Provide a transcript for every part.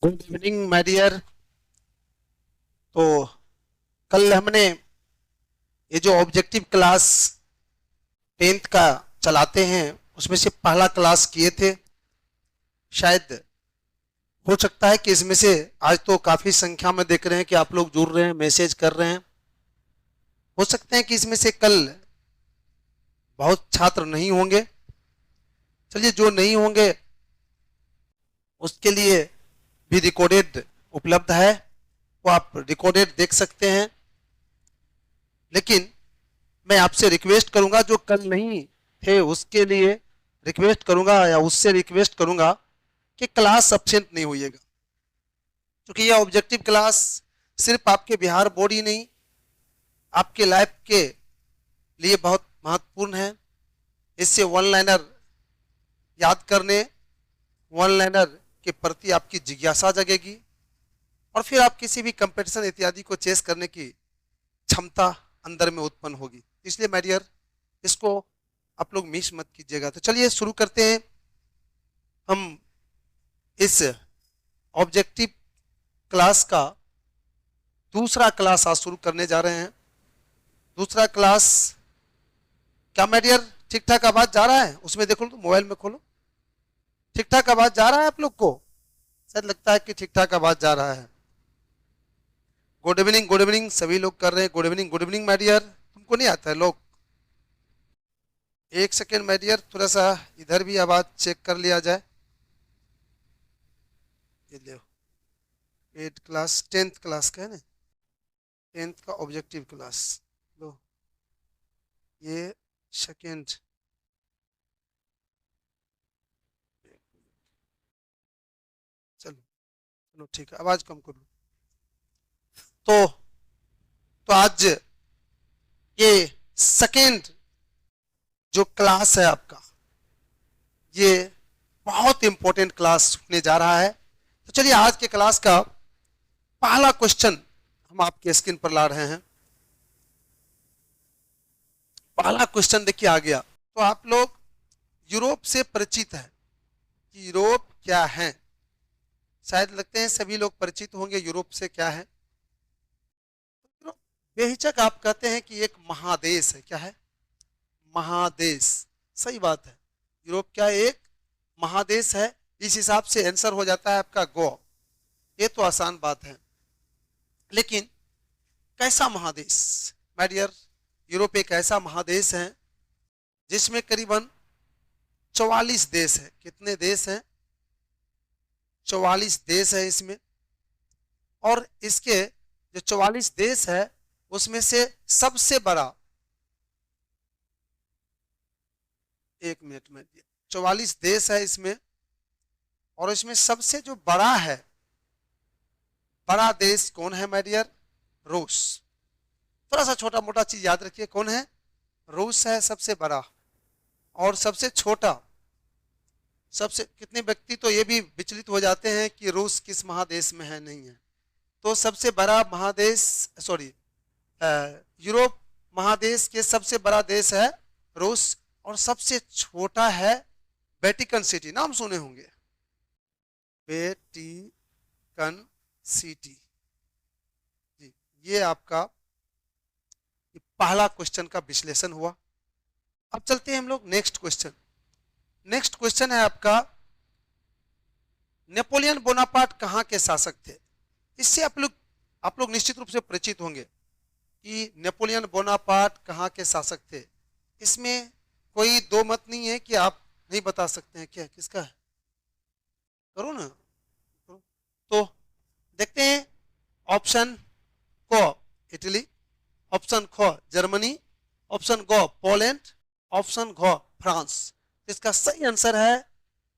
Good evening my dear. तो कल हमने ये जो ऑब्जेक्टिव क्लास 10th का चलाते हैं उसमें से पहला क्लास किए थे। शायद हो सकता है कि इसमें से आज तो काफी संख्या में देख रहे हैं कि आप लोग जुड़ रहे हैं, मैसेज कर रहे हैं। हो सकते हैं कि इसमें से कल बहुत छात्र नहीं होंगे। चलिए, जो नहीं होंगे उसके लिए भी रिकॉर्डेड उपलब्ध है, वो आप रिकॉर्डेड देख सकते हैं। लेकिन मैं आपसे रिक्वेस्ट करूंगा, जो कल नहीं थे उसके लिए रिक्वेस्ट करूंगा या उससे रिक्वेस्ट करूंगा कि क्लास अब्सेंट नहीं होइएगा, क्योंकि यह ऑब्जेक्टिव क्लास सिर्फ आपके बिहार बोर्ड ही नहीं, आपके लाइफ के लिए बहुत महत्वपूर्ण है। इससे वन लाइनर याद करने, वन लाइनर के प्रति आपकी जिज्ञासा जगेगी और फिर आप किसी भी कंपटीशन इत्यादि को चेस करने की क्षमता अंदर में उत्पन्न होगी। इसलिए माय डियर, इसको आप लोग मिस मत कीजिएगा। तो चलिए शुरू करते हैं। हम इस ऑब्जेक्टिव क्लास का दूसरा क्लास आज शुरू करने जा रहे हैं। दूसरा क्लास, क्या माय डियर ठीक ठाक आवाज जा रहा है? उसमें देखो तो, मोबाइल में खोलो, ठीक ठाक आवाज जा रहा है आप लोग को? शायद लगता है कि ठीक ठाक आवाज जा रहा है। गुड इवनिंग सभी लोग कर रहे हैं। Good evening my dear. तुमको नहीं आता है लोग? एक सेकेंड माय डियर, थोड़ा सा इधर भी आवाज चेक कर लिया जाए। ये लो, 8 क्लास 10th क्लास का है ना, 10th का ऑब्जेक्टिव क्लास। लो, ये सेकेंड, चलो चलो ठीक है, आवाज कम कर लो। तो आज ये सेकेंड जो क्लास है आपका, ये बहुत इंपॉर्टेंट क्लास होने जा रहा है। तो चलिए, आज के क्लास का पहला क्वेश्चन हम आपके स्क्रीन पर ला रहे हैं। पहला क्वेश्चन देखिए आ गया। तो आप लोग यूरोप से परिचित है कि यूरोप क्या है? शायद लगते हैं सभी लोग परिचित होंगे यूरोप से क्या है। तो बेहिचक आप कहते हैं कि एक महादेश है। क्या है? महादेश। सही बात है, यूरोप क्या है? एक महादेश है। इस हिसाब से आंसर हो जाता है आपका गो। ये तो आसान बात है, लेकिन कैसा महादेश माय डियर? यूरोप एक ऐसा महादेश है जिसमें करीबन 44 देश है। कितने देश हैं? 44 देश है इसमें। और इसके जो 44 देश है उसमें से सबसे बड़ा, एक मिनट में, 44 देश है इसमें और इसमें सबसे जो बड़ा है, बड़ा देश कौन है माय डियर? रूस। थोड़ा सा छोटा मोटा चीज याद रखिए, कौन है? रूस है सबसे बड़ा। और सबसे छोटा, सबसे कितने व्यक्ति तो ये भी विचलित हो जाते हैं कि रूस किस महादेश में है, नहीं है। तो सबसे बड़ा महादेश, सॉरी, यूरोप महादेश के सबसे बड़ा देश है रूस। और सबसे छोटा है वेटिकन सिटी। नाम सुने होंगे, वेटिकन सिटी। जी, ये आपका पहला क्वेश्चन का विश्लेषण हुआ। अब चलते हैं हम लोग नेक्स्ट क्वेश्चन। नेक्स्ट क्वेश्चन है आपका, नेपोलियन बोनापार्ट कहां के शासक थे? इससे आप लोग निश्चित रूप से परिचित होंगे कि नेपोलियन बोनापार्ट कहां के शासक थे। इसमें कोई दो मत नहीं है कि आप नहीं बता सकते हैं। क्या किसका है? करो ना, करो। तो देखते हैं। ऑप्शन को इटली, ऑप्शन ख जर्मनी, ऑप्शन ग पोलैंड, ऑप्शन घ फ्रांस। इसका सही आंसर है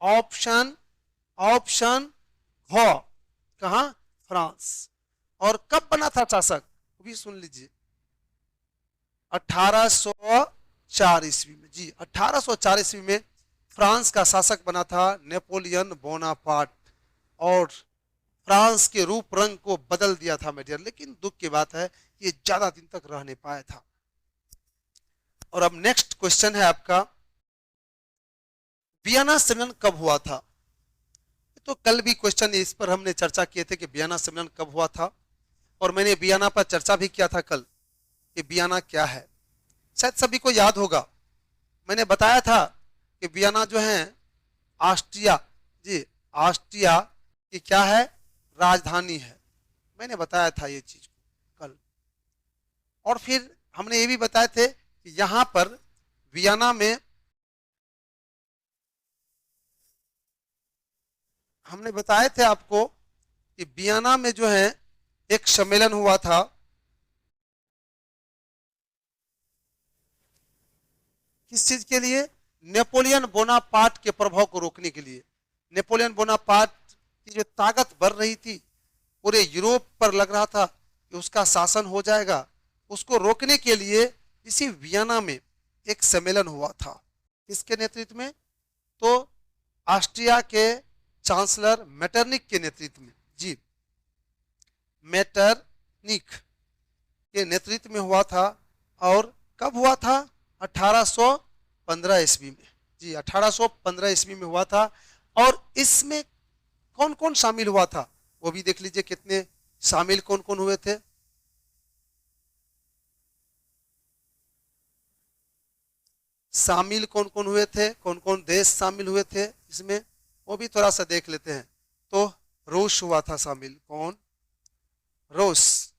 ऑप्शन ऑप्शन घ। कहा? फ्रांस। और कब बना था शासक, वो भी सुन लीजिए। 1804 ईस्वी में। जी, 1804 ईस्वी में फ्रांस का शासक बना था नेपोलियन बोनापार्ट। और फ्रांस के रूप रंग को बदल दिया था मेडियर। लेकिन दुख की बात है, ये ज्यादा दिन तक रह नहीं पाया था। और अब नेक्स्ट क्वेश्चन है आपका, वियना सम्मेलन कब हुआ था? तो कल भी क्वेश्चन इस पर हमने चर्चा किए थे कि वियना सम्मेलन कब हुआ था, और मैंने वियना पर चर्चा भी किया था कल कि वियना क्या है। शायद सभी को याद होगा, मैंने बताया था कि वियना जो है ऑस्ट्रिया, जी ऑस्ट्रिया की क्या है, राजधानी है। मैंने बताया था ये चीज कल। और फिर हमने ये भी बताए थे कि यहां पर वियना में हमने बताए थे आपको कि वियना में जो है एक सम्मेलन हुआ था, किस चीज के लिए, नेपोलियन बोनापार्ट के प्रभाव को रोकने के लिए। नेपोलियन बोनापार्ट की जो ताकत बढ़ रही थी, पूरे यूरोप पर लग रहा था कि उसका शासन हो जाएगा, उसको रोकने के लिए इसी वियना में एक सम्मेलन हुआ था। किसके नेतृत्व में, तो ऑस्ट्रिया के चांसलर मेटरनिक के नेतृत्व में, जी मेटरनिक के नेतृत्व में हुआ था। और कब हुआ था, 1815 ईस्वी में, जी 1815 ईस्वी में हुआ था। और इसमें कौन कौन शामिल हुआ था वो भी देख लीजिए, कितने शामिल कौन कौन हुए थे। शामिल कौन कौन हुए थे, कौन कौन देश शामिल हुए थे इसमें, वो भी थोड़ा सा देख लेते हैं। तो रूस हुआ था शामिल, कौन, रूस।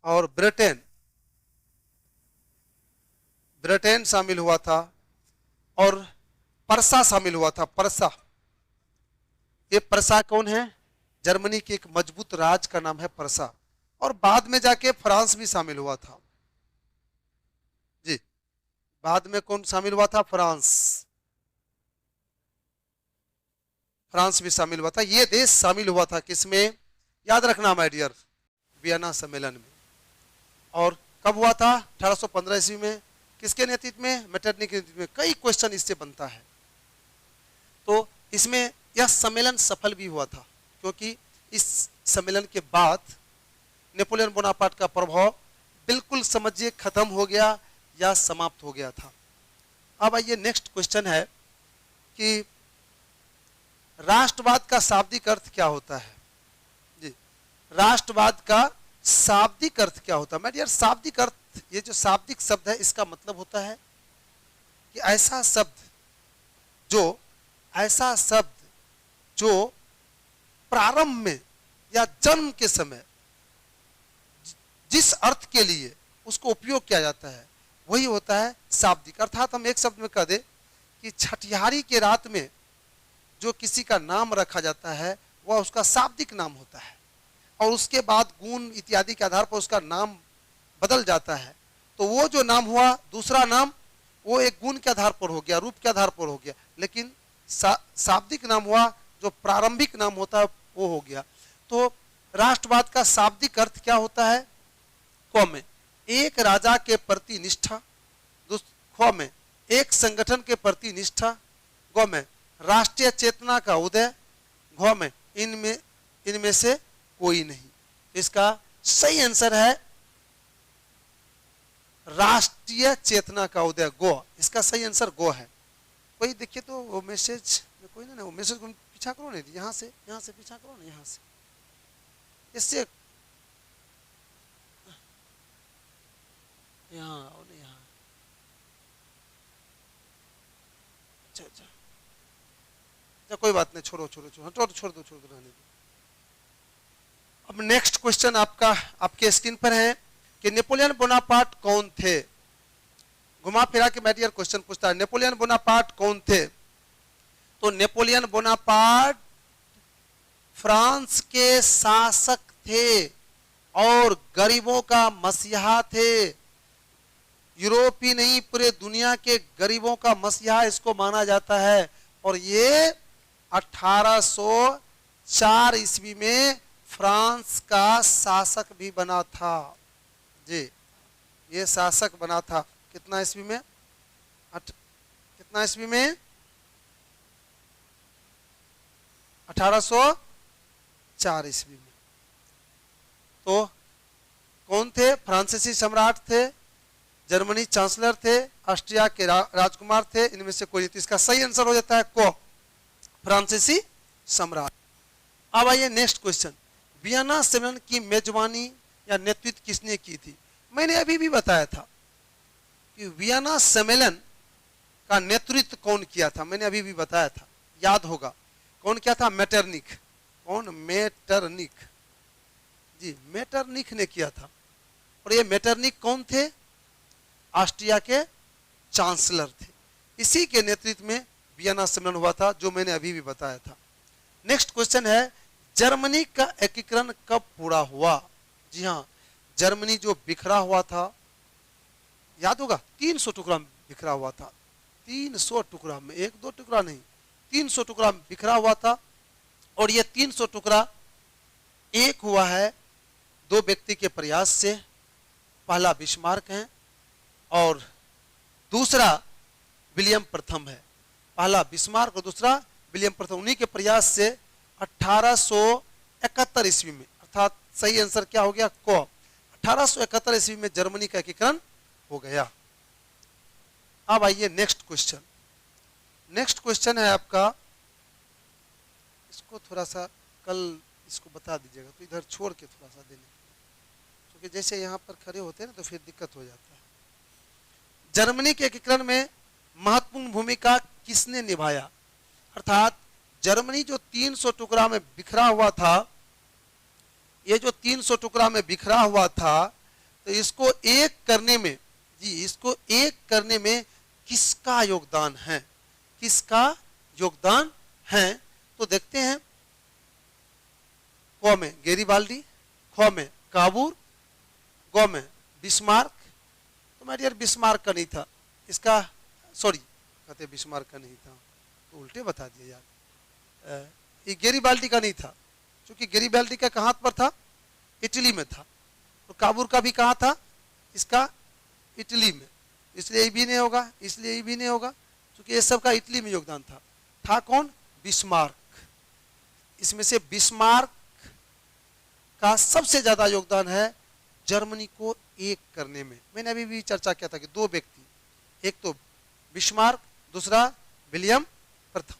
और ब्रिटेन, ब्रिटेन शामिल हुआ था। और परसा शामिल हुआ था, परसा। ये परसा कौन है, जर्मनी के एक मजबूत राज का नाम है परसा। और बाद में जाके फ्रांस भी शामिल हुआ था, जी बाद में कौन शामिल हुआ था, फ्रांस, फ्रांस भी शामिल हुआ था। ये देश शामिल हुआ था किसमें, याद रखना माय डियर, वियना सम्मेलन में। और कब हुआ था, 1815 ईस्वी में। किसके नेतृत्व में, मेटरनिक के नेतृत्व में। कई क्वेश्चन इससे बनता है। तो इसमें यह सम्मेलन सफल भी हुआ था, क्योंकि इस सम्मेलन के बाद नेपोलियन बोनापार्ट का प्रभाव बिल्कुल समझिए खत्म हो गया या समाप्त हो गया था। अब आइए नेक्स्ट क्वेश्चन है कि राष्ट्रवाद का शाब्दिक अर्थ क्या होता है, जी राष्ट्रवाद का शाब्दिक अर्थ क्या होता है। मैं यार शाब्दिक अर्थ, ये जो शाब्दिक शब्द है इसका मतलब होता है कि ऐसा शब्द जो प्रारंभ में या जन्म के समय जिस अर्थ के लिए उसको उपयोग किया जाता है वही होता है शाब्दिक। अर्थात हम एक शब्द में कह दे कि छठिहारी के रात में जो किसी का नाम रखा जाता है वह उसका शाब्दिक नाम होता है, और उसके बाद गुण इत्यादि के आधार पर उसका नाम बदल जाता है। तो वो जो नाम हुआ, दूसरा नाम, वो एक गुण के आधार पर हो गया, रूप के आधार पर हो गया, लेकिन शाब्दिक नाम हुआ जो प्रारंभिक नाम होता है वो हो गया। तो राष्ट्रवाद का शाब्दिक अर्थ क्या होता है, क में एक राजा के प्रति निष्ठा, ख में एक संगठन के प्रति निष्ठा, ग में राष्ट्रीय चेतना का उदय, घ में इनमें से कोई नहीं। इसका सही आंसर है राष्ट्रीय चेतना का उदय, गो। इसका सही आंसर गो है। कोई देखिए तो वो मैसेज, कोई ना वो मैसेज को पीछा करो नहीं, यहाँ से पीछा करो ना, यहाँ से, इससे यहाँ और नहीं, यहाँ, अच्छा कोई बात नहीं, छोड़ दो रहने दो। अब नेक्स्ट क्वेश्चन आपके स्क्रीन पर है कि नेपोलियन बोनापार्ट कौन थे। घुमा फिरा के मैडियर क्वेश्चन पूछता है, नेपोलियन बोनापार्ट कौन थे। तो नेपोलियन बोनापार्ट फ्रांस के शासक थे और गरीबों का मसीहा थे। यूरोपीय नहीं, पूरे दुनिया के गरीबों का मसीहा इसको माना जाता है। और ये 1804 ईस्वी में फ्रांस का शासक भी बना था, जी ये शासक बना था। कितना ईस्वी में, कितना ईस्वी में, 1804 ईस्वी में। तो कौन थे, फ्रांसीसी सम्राट थे, जर्मनी चांसलर थे, ऑस्ट्रिया के राजकुमार थे, इनमें से कोई नहीं। तो इसका सही आंसर हो जाता है को, फ्रांसीसी सम्राट। अब आइए नेक्स्ट क्वेश्चन, वियना सम्मेलन की मेजबानी या नेतृत्व किसने की थी? मैंने अभी भी बताया था कि वियना सम्मेलन का नेतृत्व कौन किया था, मैंने अभी भी बताया था, याद होगा कौन किया था? मेटरनिख। कौन? मेटरनिख जी, मेटरनिख ने किया था। और ये मेटरनिख कौन थे? ऑस्ट्रिया के चांसलर थे। इसी के नेतृत्व में वियना सम्मेलन हुआ था, जो मैंने अभी भी बताया था। नेक्स्ट क्वेश्चन है, जर्मनी का एकीकरण कब पूरा हुआ? जी हाँ, जर्मनी जो बिखरा हुआ था, याद होगा 300 टुकड़ा में बिखरा हुआ था, 300 टुकड़ा में, एक दो टुकड़ा नहीं, 300 टुकड़ा में बिखरा हुआ था। और ये 300 टुकड़ा एक हुआ है दो व्यक्ति के प्रयास से। पहला बिस्मार्क है और दूसरा विलियम प्रथम है। पहला बिस्मार्क और दूसरा विलियम प्रथम, उन्हीं के प्रयास से 1871 ईस्वी में, अर्थात सही आंसर क्या हो गया? को 1871 ईस्वी में जर्मनी का एकीकरण हो गया। अब आइए नेक्स्ट क्वेश्चन। नेक्स्ट क्वेश्चन है आपका, इसको थोड़ा सा कल इसको बता दीजिएगा, तो इधर छोड़ के थोड़ा सा देने, क्योंकि जैसे यहाँ पर खड़े होते हैं ना तो फिर दिक्कत हो जाता है। जर्मनी के एकीकरण में महत्वपूर्ण भूमिका किसने निभाया? अर्थात जर्मनी जो 300 टुकड़ा में बिखरा हुआ था, ये जो 300 टुकड़ा में बिखरा हुआ था, तो इसको एक करने में, जी इसको एक करने में किसका योगदान है? किसका योगदान है? तो देखते हैं। क में गेरिबाल्डी, ख में काबूर, ग में बिस्मार्क। तो मेरे यार बिस्मार्क का नहीं था इसका, सॉरी कहते बिस्मार्क का नहीं था, तो उल्टे बता दिए यार। ये गेरिबाल्डी का नहीं था, क्योंकि गेरिबाल्डी का कहाँ पर था? इटली में था। तो काबूर का भी कहाँ था? इसका इटली में, इसलिए ये भी नहीं होगा, इसलिए ये भी नहीं होगा, क्योंकि ये सब का इटली में योगदान था। था कौन? बिस्मार्क। इसमें से बिस्मार्क का सबसे ज्यादा योगदान है जर्मनी को एक करने में। मैंने अभी भी चर्चा किया था कि दो व्यक्ति, एक तो बिस्मार्क, दूसरा विलियम प्रथम।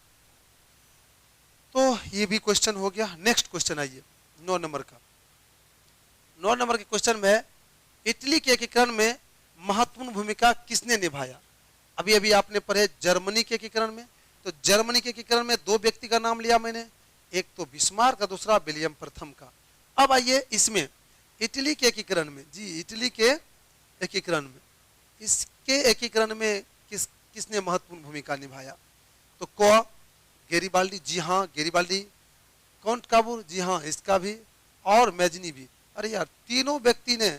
तो ये भी क्वेश्चन हो गया। नेक्स्ट क्वेश्चन आइए 9 नंबर का। 9 नंबर के क्वेश्चन में, इटली के एकीकरण में महत्वपूर्ण भूमिका किसने निभाया? अभी अभी आपने पढ़े जर्मनी के एकीकरण में, तो जर्मनी के एकीकरण में दो व्यक्ति का नाम लिया मैंने, एक तो बिस्मार्क का, दूसरा विलियम प्रथम का। अब आइए इसमें इटली के एकीकरण में, जी इटली के एकीकरण में, इसके एकीकरण में किसने महत्वपूर्ण भूमिका निभाया? तो क गेरिबाल्डी, जी हाँ गेरिबाल्डी। काउंट काबूर, जी हाँ इसका भी, और मैजनी भी। अरे यार तीनों व्यक्ति ने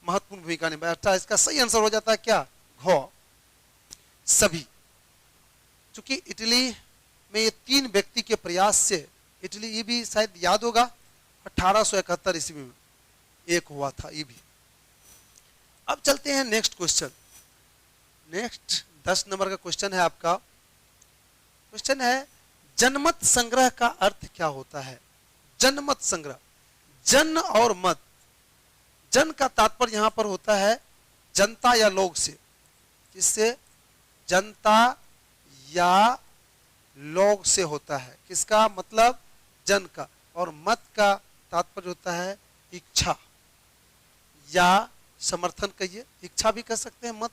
महत्वपूर्ण भूमिका निभाया। अच्छा इसका सही आंसर हो जाता है क्या? घ सभी। चूंकि इटली में ये तीन व्यक्ति के प्रयास से, इटली ये भी शायद याद होगा 1871 ईस्वी में एक हुआ था ये भी। अब चलते हैं नेक्स्ट क्वेश्चन। नेक्स्ट 10 नंबर का क्वेश्चन है आपका। क्वेश्चन है, जनमत संग्रह का अर्थ क्या होता है? जनमत संग्रह, जन और मत। जन का तात्पर्य यहां पर होता है जनता या लोग से। किससे? जनता या लोग से होता है। किसका मतलब? जन का। और मत का तात्पर्य होता है इच्छा या समर्थन, कहिए इच्छा भी कह सकते हैं, मत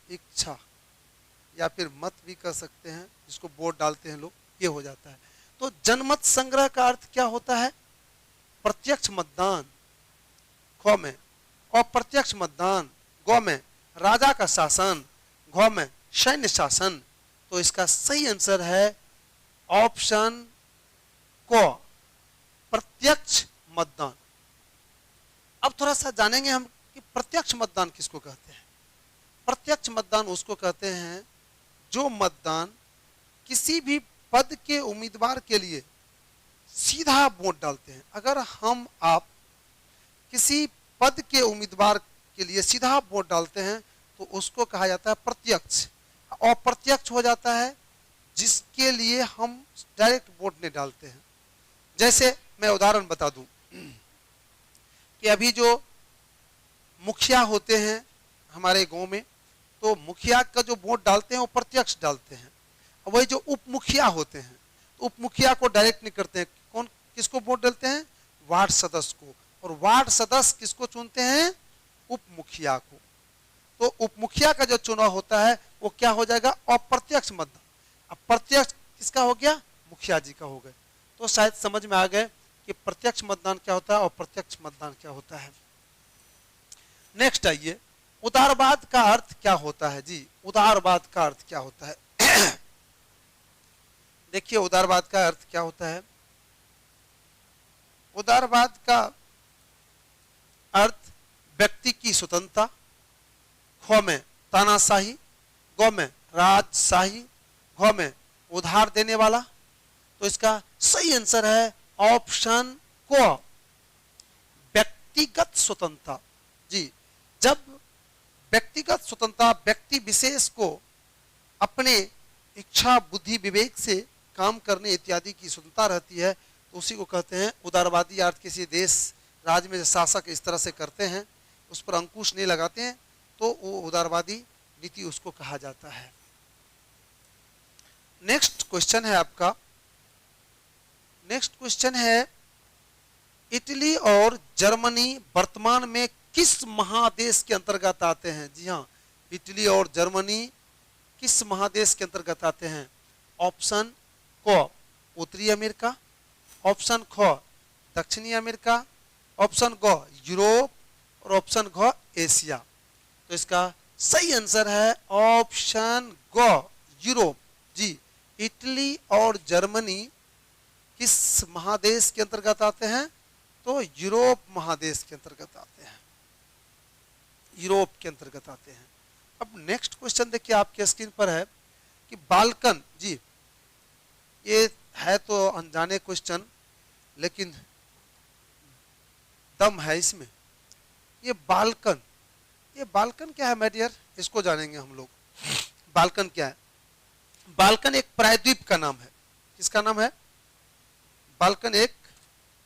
इच्छा, या फिर मत भी कह सकते हैं, जिसको वोट डालते हैं लोग, ये हो जाता है। तो जनमत संग्रह का अर्थ क्या होता है? प्रत्यक्ष मतदान, ख में अप्रत्यक्ष मतदान, ग में राजा का शासन, घ में सैन्य शासन। तो इसका सही आंसर है ऑप्शन क, प्रत्यक्ष मतदान। अब थोड़ा सा जानेंगे हम कि प्रत्यक्ष मतदान किसको कहते हैं। प्रत्यक्ष मतदान उसको कहते हैं जो मतदान किसी भी पद के उम्मीदवार के लिए सीधा वोट डालते हैं। अगर हम आप किसी पद के उम्मीदवार के लिए सीधा वोट डालते हैं तो उसको कहा जाता है प्रत्यक्ष। और प्रत्यक्ष हो जाता है जिसके लिए हम डायरेक्ट वोट नहीं डालते हैं। जैसे मैं उदाहरण बता दूं कि अभी जो मुखिया होते हैं हमारे गांव में, तो मुखिया का जो वोट डालते हैं वो प्रत्यक्ष डालते हैं। वही जो उप मुखिया होते हैं तो उप मुखिया को डायरेक्ट नहीं करते हैं, कौन किसको वोट डालते हैं? वार्ड सदस्य को। और वार्ड सदस्य किसको चुनते हैं? उप मुखिया को। तो उप मुखिया का जो चुनाव होता है वो क्या हो जाएगा? अप्रत्यक्ष मतदान। अब प्रत्यक्ष किसका हो गया? मुखिया जी का हो गया। तो शायद समझ में आ गए कि प्रत्यक्ष मतदान क्या होता है और अप्रत्यक्ष मतदान क्या होता है। नेक्स्ट आइए, उदारवाद का अर्थ क्या होता है जी? उदारवाद का अर्थ क्या होता है? देखिए उदारवाद का अर्थ क्या होता है। उदारवाद का अर्थ व्यक्ति की स्वतंत्रता, ख में तानाशाही, ग में राजशाही, घ में उधार देने वाला। तो इसका सही आंसर है ऑप्शन को, व्यक्तिगत स्वतंत्रता। जी, जब व्यक्तिगत स्वतंत्रता व्यक्ति विशेष को अपने इच्छा बुद्धि विवेक से काम करने इत्यादि की स्वतंत्रता रहती है तो उसी को कहते हैं उदारवादी। अर्थ किसी देश राज्य में शासक इस तरह से करते हैं, उस पर अंकुश नहीं लगाते हैं, तो वो उदारवादी नीति उसको कहा जाता है। नेक्स्ट क्वेश्चन है आपका, नेक्स्ट क्वेश्चन है इटली और जर्मनी वर्तमान में किस महादेश के अंतर्गत आते हैं? जी हाँ, इटली और जर्मनी किस महादेश के अंतर्गत आते हैं? ऑप्शन क उत्तरी अमेरिका, ऑप्शन ख दक्षिणी अमेरिका, ऑप्शन ग यूरोप और ऑप्शन घ एशिया। तो इसका सही आंसर है ऑप्शन ग यूरोप। जी, इटली और जर्मनी किस महादेश के अंतर्गत आते हैं? तो यूरोप महादेश के अंतर्गत आते हैं, यूरोप के अंतर्गत आते हैं। अब नेक्स्ट क्वेश्चन देखिए आपके स्क्रीन पर है कि बाल्कन। जी, ये है तो अनजाने क्वेश्चन लेकिन दम है इसमें। ये बाल्कन, ये बाल्कन क्या है माय डियर? इसको जानेंगे हम लोग। बाल्कन क्या है? बाल्कन एक प्रायद्वीप का नाम है। किसका नाम है? बाल्कन एक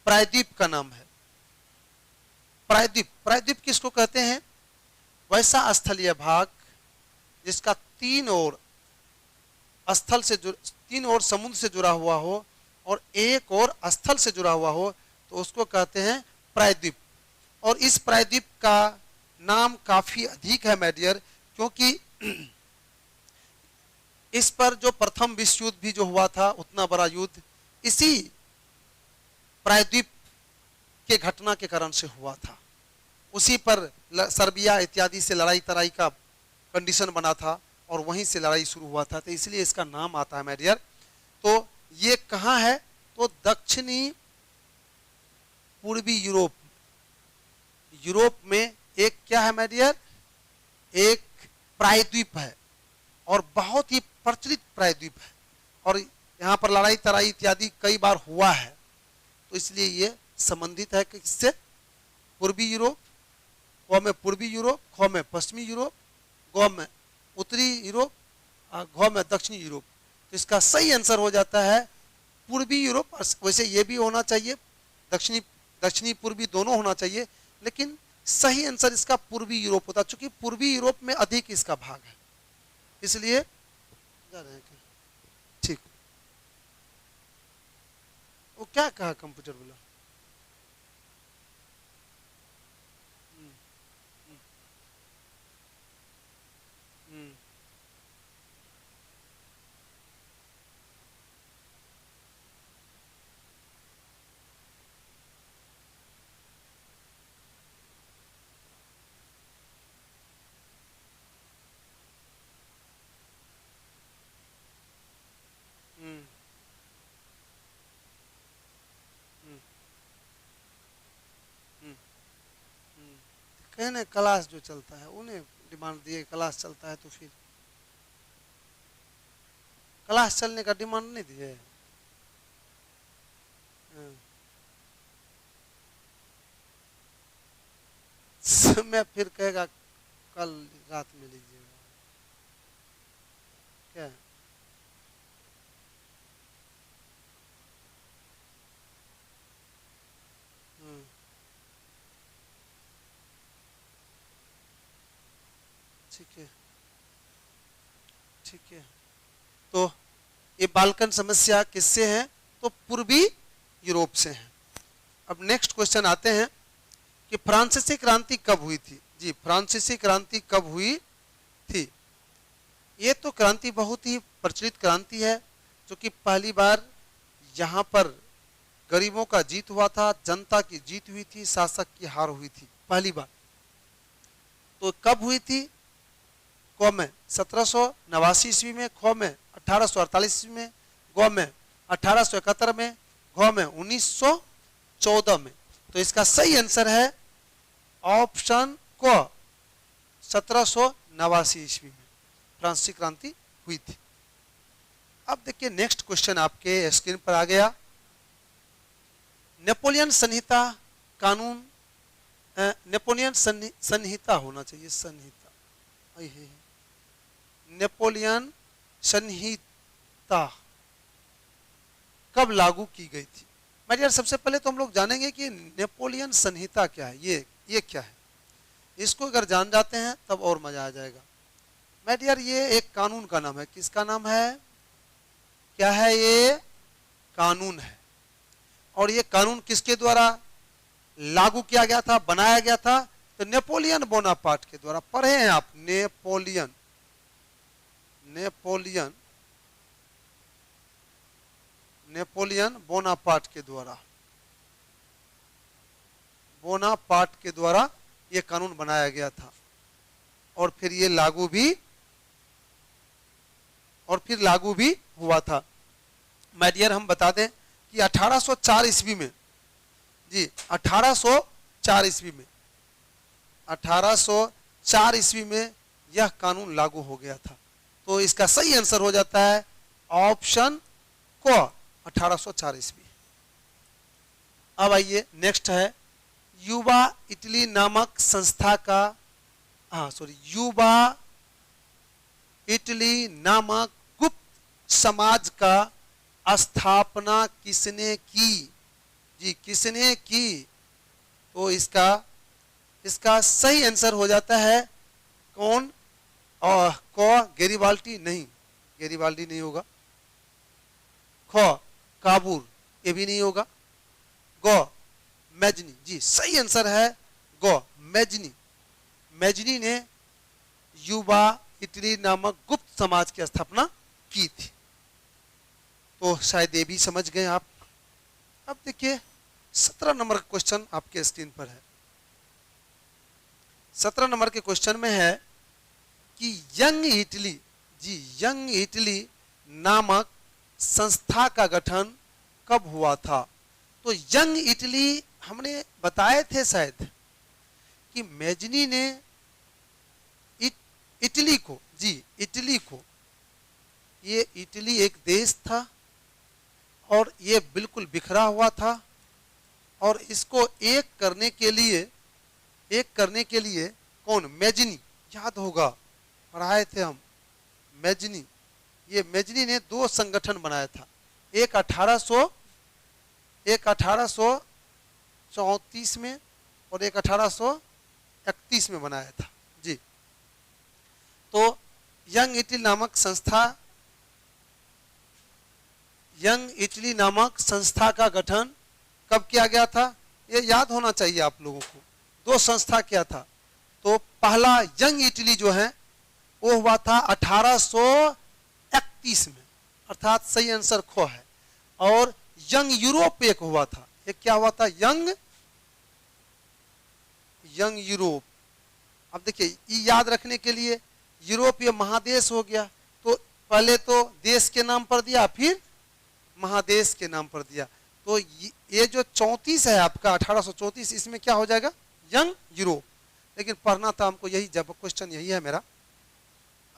प्रायद्वीप का नाम है। प्रायद्वीप, प्रायद्वीप किसको कहते हैं? वैसा स्थलीय भाग जिसका तीन ओर स्थल से तीन ओर समुद्र से जुड़ा हुआ हो और एक और स्थल से जुड़ा हुआ हो तो उसको कहते हैं प्रायद्वीप। और इस प्रायद्वीप का नाम काफी अधिक है माय डियर, क्योंकि इस पर जो प्रथम विश्व युद्ध भी जो हुआ था, उतना बड़ा युद्ध इसी प्रायद्वीप के घटना के कारण से हुआ था। उसी पर सर्बिया इत्यादि से लड़ाई तराई का कंडीशन बना था और वहीं से लड़ाई शुरू हुआ था, तो इसलिए इसका नाम आता है माय डियर। तो ये कहाँ है? तो दक्षिणी पूर्वी यूरोप, यूरोप में एक क्या है माय डियर? एक प्रायद्वीप है और बहुत ही प्रचलित प्रायद्वीप है और यहाँ पर लड़ाई तराई इत्यादि कई बार हुआ है, तो इसलिए ये संबंधित है किससे? पूर्वी यूरोप, क में पूर्वी यूरोप, ख में पश्चिमी यूरोप, ग में उत्तरी यूरोप, घ में दक्षिणी यूरोप। तो इसका सही आंसर हो जाता है पूर्वी यूरोप। वैसे ये भी होना चाहिए, दक्षिणी दक्षिणी पूर्वी दोनों होना चाहिए, लेकिन सही आंसर इसका पूर्वी यूरोप होता है, क्योंकि पूर्वी यूरोप में अधिक इसका भाग है, इसलिए जा रहे हैं। ठीक, वो क्या कहा कंप्यूटर बोला? कहने क्लास जो चलता है उन्हें डिमांड दिए, क्लास चलता है तो फिर क्लास चलने का डिमांड नहीं दिए। मैं फिर कहेगा कल रात में लीजिएगा क्या? ठीक है, ठीक है। तो ये बाल्कन समस्या किससे है? तो पूर्वी यूरोप से हैं। अब नेक्स्ट क्वेश्चन आते हैं कि फ्रांसीसी क्रांति कब हुई थी। जी, फ्रांसीसी क्रांति कब हुई थी। ये तो क्रांति बहुत ही प्रचलित क्रांति है, जो कि पहली बार यहाँ पर गरीबों का जीत हुआ था, जनता की जीत हुई थी, शासक की हार हुई थी पहली बार। तो कब हुई थी? क में 1789 ईस्वी में, ख में 1848 ईस्वी में, ग में 1871 में, घ में 1914 में। तो इसका सही आंसर है ऑप्शन क, 1789 ईस्वी में फ्रांसीसी क्रांति हुई थी। अब देखिए नेक्स्ट क्वेश्चन आपके स्क्रीन पर आ गया। नेपोलियन संहिता कानून, नेपोलियन संहिता होना चाहिए, संहिता, नेपोलियन संहिता कब लागू की गई थी। मेरे यार सबसे पहले तो हम लोग जानेंगे कि नेपोलियन संहिता क्या है, ये क्या है। इसको अगर जान जाते हैं तब और मजा आ जाएगा। मेरे यार ये एक कानून का नाम है। किसका नाम है? क्या है? ये कानून है। और ये कानून किसके द्वारा लागू किया गया था, बनाया गया था? तो नेपोलियन बोनापार्ट के द्वारा। पढ़े हैं आप? नेपोलियन, नेपोलियन, नेपोलियन बोनापार्ट के द्वारा, बोनापार्ट के द्वारा ये कानून बनाया गया था। और फिर ये लागू भी हुआ था। माय डियर, हम बता दें कि 1804 ईस्वी में, जी 1804 ईस्वी में, 1804 ईस्वी में यह कानून लागू हो गया था। तो इसका सही आंसर हो जाता है ऑप्शन क, 1804 ईस्वी। अब आइए नेक्स्ट है युवा इटली नामक संस्था का, युवा इटली नामक गुप्त समाज का स्थापना किसने की। जी, किसने की? तो इसका सही आंसर हो जाता है कौन? क गैरिबाल्डी, नहीं, गैरिबाल्डी नहीं होगा। ख काबूर, ये भी नहीं होगा। ग मैजनी, जी सही आंसर है ग मैजनी। मैजनी ने युवा इटली नामक गुप्त समाज की स्थापना की थी। तो शायद ये भी समझ गए आप। अब देखिए 17 नंबर का क्वेश्चन आपके स्क्रीन पर है। 17 नंबर के क्वेश्चन में है कि यंग इटली, जी यंग इटली नामक संस्था का गठन कब हुआ था। तो यंग इटली हमने बताए थे शायद कि मैजनी ने इटली को, जी इटली को, ये इटली एक देश था और ये बिल्कुल बिखरा हुआ था। और इसको एक करने के लिए कौन? मैजनी, याद होगा, पढ़ाए थे हम। मैजनी, ये मैजनी ने दो संगठन बनाया था। एक 1834 में और एक 1831 में बनाया था। जी, तो यंग इटली नामक संस्था का गठन कब किया गया था, ये याद होना चाहिए आप लोगों को। दो संस्था क्या था? तो पहला यंग इटली जो है वो हुआ था 1831 में, अर्थात सही आंसर ख है। और यंग यूरोप एक हुआ था। ये क्या हुआ था? Young Europe. अब देखिए ये याद रखने के लिए, यूरोप ये महादेश हो गया, तो पहले तो देश के नाम पर दिया, फिर महादेश के नाम पर दिया। तो ये जो 34 है आपका 1834, इसमें क्या हो जाएगा? Young Europe. लेकिन पढ़ना था हमको यही, जब क्वेश्चन यही है मेरा।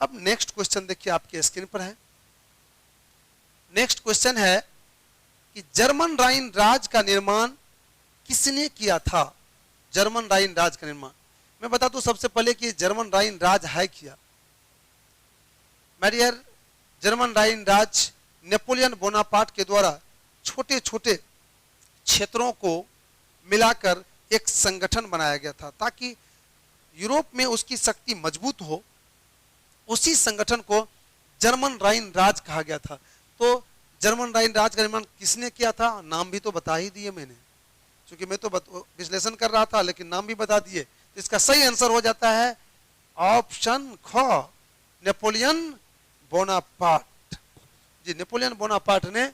अब नेक्स्ट क्वेश्चन देखिए आपके स्क्रीन पर है। नेक्स्ट क्वेश्चन है कि जर्मन राइन राज का निर्माण किसने किया था। जर्मन राइन राज का निर्माण मैं बता दूं सबसे पहले कि जर्मन राइन राज है क्या। मैरियर, जर्मन राइन राज नेपोलियन बोनापार्ट के द्वारा छोटे छोटे क्षेत्रों को मिलाकर एक संगठन बनाया गया था ताकि यूरोप में उसकी शक्ति मजबूत हो। उसी संगठन को जर्मन राइन राज कहा गया था। तो जर्मन राइन राज का निर्माण किसने किया था? नाम भी तो बता ही दिए मैंने, क्योंकि मैं तो विश्लेषण कर रहा था लेकिन नाम भी बता दिए। तो इसका सही आंसर हो जाता है ऑप्शन ख, नेपोलियन बोनापार्ट। जी, नेपोलियन बोनापार्ट ने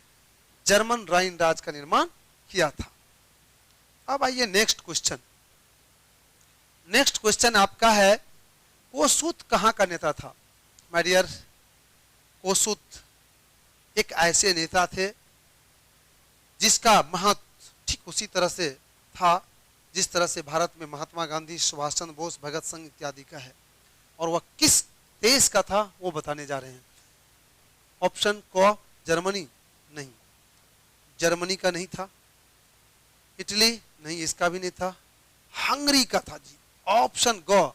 जर्मन राइन राज का निर्माण किया था। अब आइए नेक्स्ट क्वेश्चन। नेक्स्ट क्वेश्चन आपका है, कोसूत कहां का नेता था? माय डियर, कोसूत एक ऐसे नेता थे जिसका महत्व ठीक उसी तरह से था जिस तरह से भारत में महात्मा गांधी, सुभाष चंद्र बोस, भगत सिंह इत्यादि का है। और वह किस देश का था वो बताने जा रहे हैं। ऑप्शन क जर्मनी, नहीं, जर्मनी का नहीं था। इटली, नहीं, इसका भी नहीं था। हंगरी का था जी, ऑप्शन ग,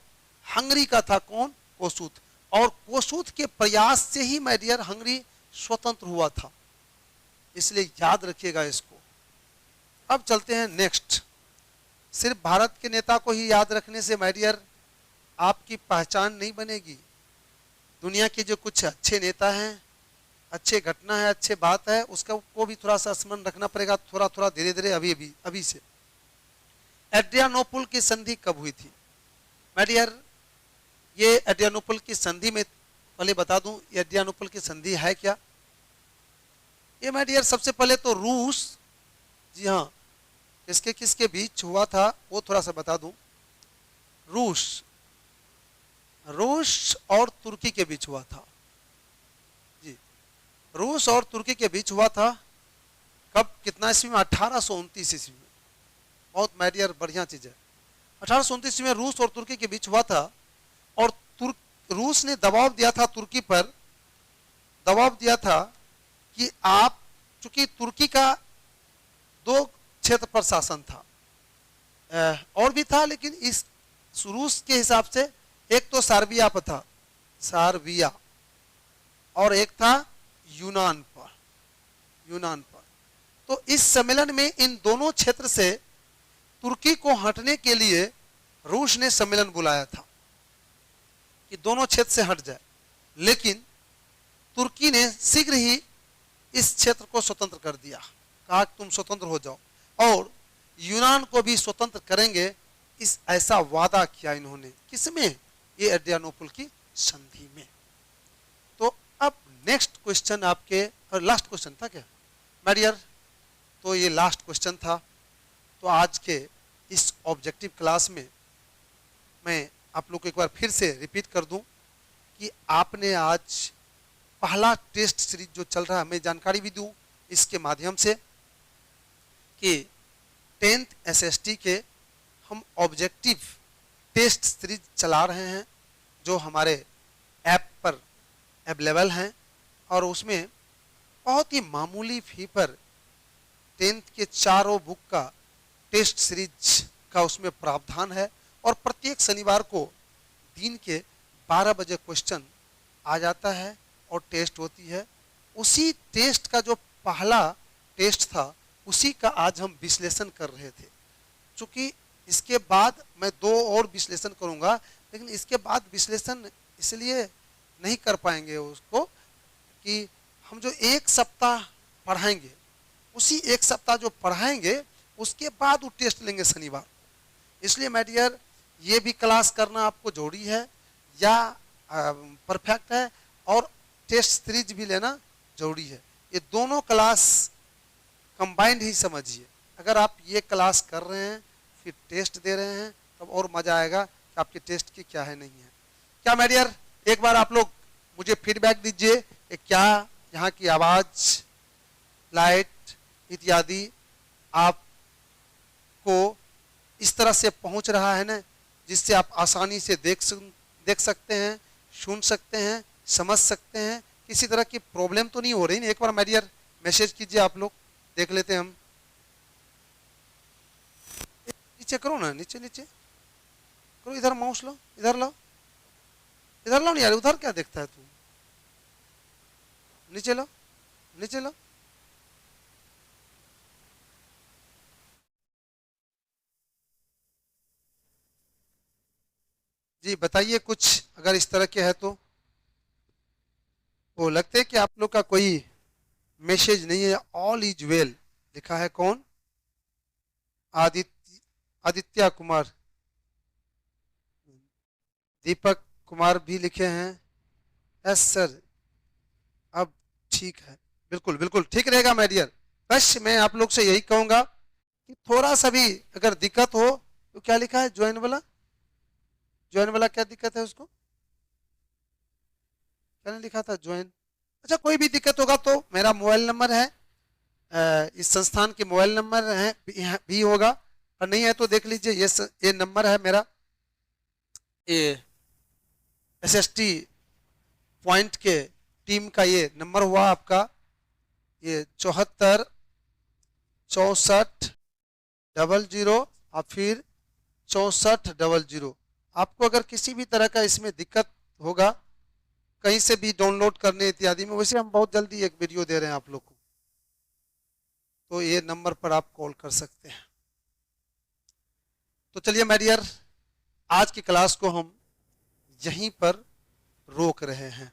हंगरी का था। कौन? कोसूत। और कोसूत के प्रयास से ही माय डियर हंगरी स्वतंत्र हुआ था, इसलिए याद रखिएगा इसको। अब चलते हैं नेक्स्ट। सिर्फ भारत के नेता को ही याद रखने से माय डियर आपकी पहचान नहीं बनेगी। दुनिया के जो कुछ अच्छे नेता हैं, अच्छे घटना है, अच्छे बात है, उसका को भी थोड़ा सा स्मरण रखना पड़ेगा, थोड़ा थोड़ा धीरे धीरे, अभी से। एड्रियानोपुल की संधि कब हुई थी? माय डियर, ये एड्रियानोपुल की संधि में पहले बता दूं, एड्रियानोपुल की संधि है क्या? ये माय डियर सबसे पहले तो रूस, जी हाँ, किसके किसके बीच हुआ था वो थोड़ा सा बता दूं। रूस और तुर्की के बीच हुआ था जी, रूस और तुर्की के बीच हुआ था। कब, कितना ईस्वी में? 1829 ईस्वी में। बहुत माय डियर बढ़िया चीज है। 1829 ईस्वी में रूस और तुर्की के बीच हुआ था। और रूस ने दबाव दिया था तुर्की पर, दबाव दिया था कि आप, चूंकि तुर्की का 2 क्षेत्र पर शासन था, और भी था, लेकिन इस रूस के हिसाब से एक तो सर्बिया पर था, सर्बिया, और एक था यूनान पर। तो इस सम्मेलन में इन दोनों क्षेत्र से तुर्की को हटने के लिए रूस ने सम्मेलन बुलाया था कि दोनों क्षेत्र से हट जाए, लेकिन तुर्की ने शीघ्र ही इस क्षेत्र को स्वतंत्र कर दिया, कहा तुम स्वतंत्र हो जाओ, और यूनान को भी स्वतंत्र करेंगे, इस ऐसा वादा किया इन्होंने। किसमें? ये एड्रियानोपुल की संधि में। तो अब नेक्स्ट क्वेश्चन आपके, और लास्ट क्वेश्चन था क्या माय डियर? तो ये लास्ट क्वेश्चन था। तो आज के इस ऑब्जेक्टिव क्लास में मैं आप लोग को एक बार फिर से रिपीट कर दूं कि आपने आज पहला टेस्ट सीरीज जो चल रहा है, मैं जानकारी भी दूं इसके माध्यम से कि 10th एसएसटी के हम ऑब्जेक्टिव टेस्ट सीरीज चला रहे हैं जो हमारे ऐप पर अवेलेबल हैं, और उसमें बहुत ही मामूली फी पर 10th के चारों बुक का टेस्ट सीरीज का उसमें प्रावधान है। और प्रत्येक शनिवार को दिन के 12 बजे क्वेश्चन आ जाता है और टेस्ट होती है। उसी टेस्ट का जो पहला टेस्ट था उसी का आज हम विश्लेषण कर रहे थे। चूंकि इसके बाद मैं 2 और विश्लेषण करूंगा, लेकिन इसके बाद विश्लेषण इसलिए नहीं कर पाएंगे उसको कि हम जो 1 सप्ताह पढ़ाएंगे, उसी 1 सप्ताह जो पढ़ाएंगे उसके बाद वो टेस्ट लेंगे शनिवार। इसलिए माय डियर ये भी क्लास करना आपको जरूरी है या परफेक्ट है, और टेस्ट सीरीज भी लेना जरूरी है। ये दोनों क्लास कंबाइंड ही समझिए। अगर आप ये क्लास कर रहे हैं फिर टेस्ट दे रहे हैं तब और मजा आएगा कि आपके टेस्ट की क्या है नहीं है। क्या माय डियर, एक बार आप लोग मुझे फीडबैक दीजिए कि क्या यहाँ की आवाज, लाइट इत्यादि आपको इस तरह से पहुंच रहा है ना, जिससे आप आसानी से देख सकते हैं, सुन सकते हैं, समझ सकते हैं, किसी तरह की प्रॉब्लम तो नहीं हो रही ना? एक बार माय डियर मैसेज कीजिए, आप लोग देख लेते हैं हम। नीचे करो ना, नीचे नीचे करो, इधर माउस लो, इधर लो, इधर लो नहीं यार, उधर क्या देखता है तू? नीचे लो, नीचे लो। जी बताइए कुछ अगर इस तरह के है तो। वो लगते है कि आप लोग का कोई मैसेज नहीं है, ऑल इज वेल लिखा है। कौन? आदित्य कुमार, दीपक कुमार भी लिखे हैं। यस सर, अब ठीक है, बिल्कुल बिल्कुल ठीक रहेगा माय डियर। बस मैं आप लोग से यही कहूंगा कि थोड़ा सा भी अगर दिक्कत हो तो क्या लिखा है, ज्वाइन वाला, ज्वाइन वाला क्या दिक्कत है उसको, क्या नहीं लिखा था ज्वाइन। अच्छा, कोई भी दिक्कत होगा तो मेरा मोबाइल नंबर है, इस संस्थान के मोबाइल नंबर है भी होगा, और नहीं है तो देख लीजिए, ये नंबर है मेरा, ये एसएसटी पॉइंट के टीम का ये नंबर हुआ आपका, ये 74 64 00 और फिर 64 00। आपको अगर किसी भी तरह का इसमें दिक्कत होगा, कहीं से भी डाउनलोड करने इत्यादि में, वैसे हम बहुत जल्दी एक वीडियो दे रहे हैं आप लोग को, तो ये नंबर पर आप कॉल कर सकते हैं। तो चलिए माय डियर, आज की क्लास को हम यहीं पर रोक रहे हैं।